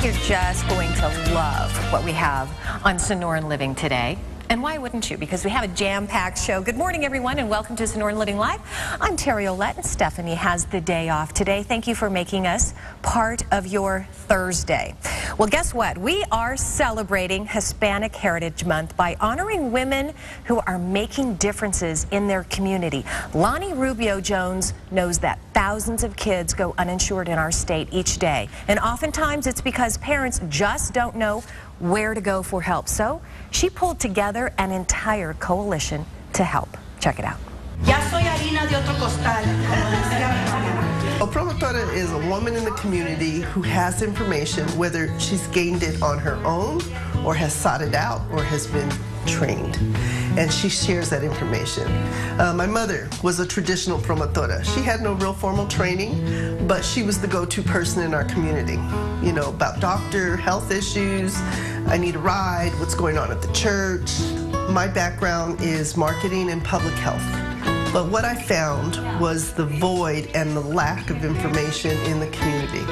you're just going to love what we have on Sonoran Living today. And why wouldn't you? Because we have a jam-packed show. Good morning, everyone, and welcome to Sonoran Living Live. I'm Terry Olette, and Stephanie has the day off today. Thank you for making us part of your Thursday. Well, guess what? We are celebrating Hispanic Heritage Month by honoring women who are making differences in their community. Lonnie Rubio Jones knows that thousands of kids go uninsured in our state each day. And oftentimes it's because parents just don't know where to go for help. So she pulled together an entire coalition to help. Check it out. Ya soy harina de otro costal. A promotora is a woman in the community who has information, whether she's gained it on her own or has sought it out or has been trained, and she shares that information. My mother was a traditional promotora. She had no real formal training, but she was the go-to person in our community. You know, about doctor, health issues, I need a ride, what's going on at the church. My background is marketing and public health. But what I found was the void and the lack of information in the community.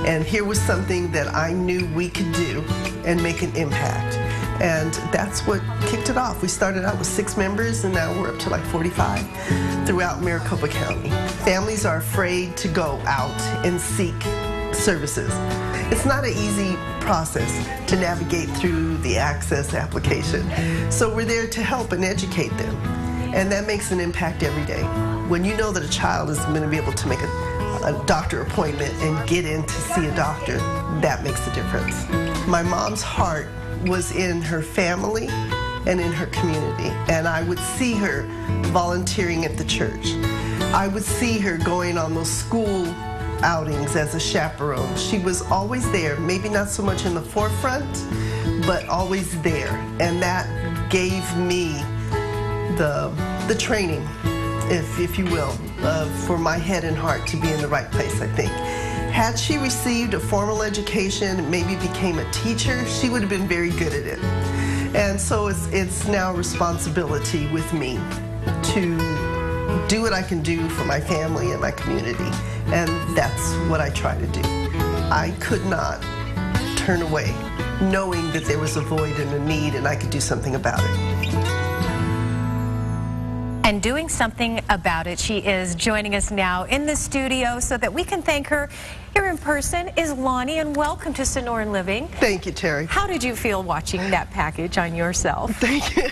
And here was something that I knew we could do and make an impact. And that's what kicked it off. We started out with 6 members, and now we're up to like 45 throughout Maricopa County. Families are afraid to go out and seek services. It's not an easy process to navigate through the access application. So we're there to help and educate them. And that makes an impact every day. When you know that a child is going to be able to make a doctor appointment and get in to see a doctor, that makes a difference. My mom's heart was in her family and in her community. And I would see her volunteering at the church. I would see her going on those school outings as a chaperone. She was always there, maybe not so much in the forefront, but always there. And that gave me the training, if you will, for my head and heart to be in the right place, I think. Had she received a formal education, maybe became a teacher, she would have been very good at it. And so it's now a responsibility with me to do what I can do for my family and my community. And that's what I try to do. I could not turn away, knowing that there was a void and a need and I could do something about it. And doing something about it, she is joining us now in the studio so that we can thank her here in person, is Lonnie, and welcome to Sonoran Living. Thank you, Terry. How did you feel watching that package on yourself? Thank you.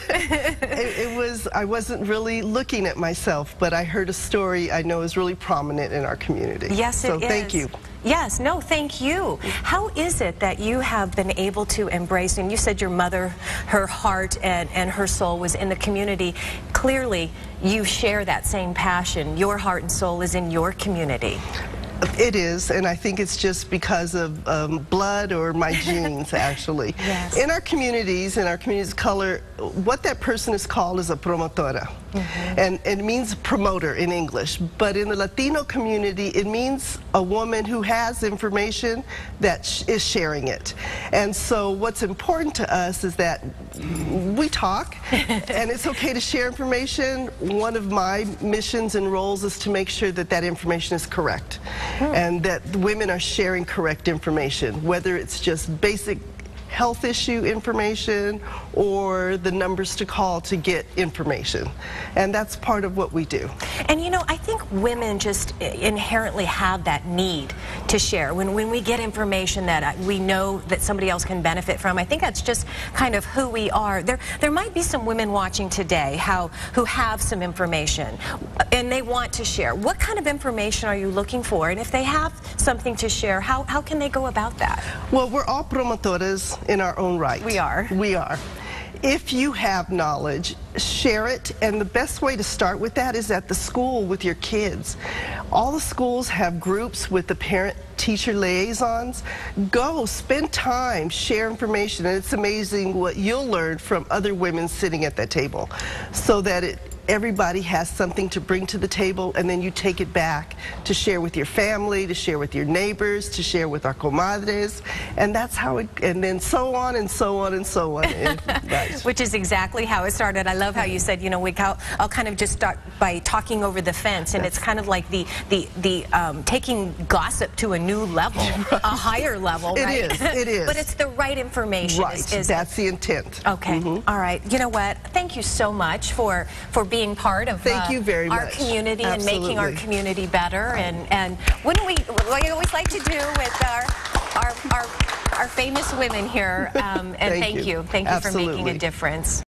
I wasn't really looking at myself, but I heard a story I know is really prominent in our community. Yes, it is. So thank you. Yes, no, thank you. How is it that you have been able to embrace, and you said your mother, her heart and her soul was in the community. Clearly, you share that same passion. Your heart and soul is in your community. It is, and I think it's just because of blood or my genes, actually. Yes. In our communities of color, what that person is called is a promotora. And it means promoter in English. But in the Latino community, it means a woman who has information that is sharing it. And so what's important to us is that we talk, and it's okay to share information. One of my missions and roles is to make sure that that information is correct. And that women are sharing correct information, whether it's just basic health issue information or the numbers to call to get information. And that's part of what we do. And you know, I think women just inherently have that need to share. When we get information that we know that somebody else can benefit from, I think that's just kind of who we are. There might be some women watching today who have some information and they want to share. What kind of information are you looking for? And if they have something to share, how can they go about that? Well, we're all promotoras in our own right. We are. We are. If you have knowledge, share it, and the best way to start with that is at the school with your kids. All the schools have groups with the parent-teacher liaisons. Go, spend time, share information, and it's amazing what you'll learn from other women sitting at that table, so that everybody has something to bring to the table, and then you take it back to share with your family, to share with your neighbors, to share with our comadres, and that's how it, and then so on and so on and so on. Right. Which is exactly how it started. I love how you said, you know, I'll kind of just start by talking over the fence, and it's kind of like the taking gossip to a new level, a higher level, right? It is. But it's the right information. Right, that's the intent. Okay, all right. You know what? Thank you so much for being part of Thank you very our much. community and making our community better. And wouldn't we always like to do with our famous women here? And thank you for making a difference.